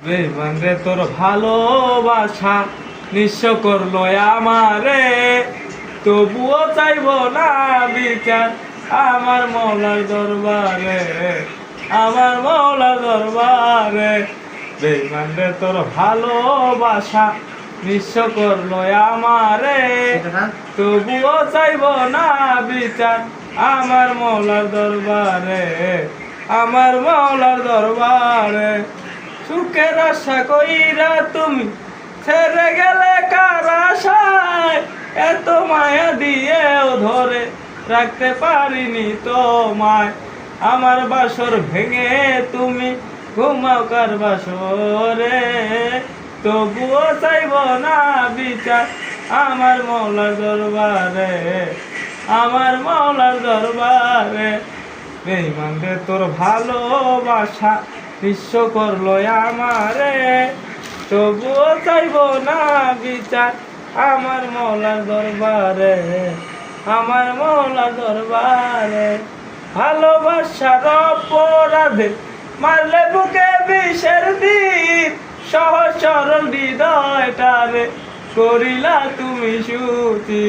বেঈমান রে তোর ভালোবাসা নিঃস্ব করলো আমারে, তবুও চাইব না বিচার আমার মৌলার দরবারে, আমার মৌলার দরবারে। বেঈমান রে তোর ভালোবাসা নিঃস্ব করলো আমারে, তবুও চাইব না বিচার আমার মৌলার দরবারে, আমার মৌলার দরবারে। সুখের আশা কইরা তুমি ছেড়ে গেলে কার আশায়, এত মায়া দিয়েও ধরে রাখতে পারিনি তোমায়। আমার বাসর ভেঙে তুমি ঘুমাও কার বাসরে, তবুও চাইব না বিচার আমার মৌলার দরবারে, আমার মৌলার দরবারে। বেঈমান রে তোর ভালোবাসা নিঃস্ব করলো আমারে, তবুও চাইব না বিচার আমার মৌলার দরবারে, আমার মৌলার দরবারে। ভালোবাসার অপরাধে মারলে বুকে বিষের দিন, সহজ সরল হৃদয়টারে করিলা তুমি সুতি।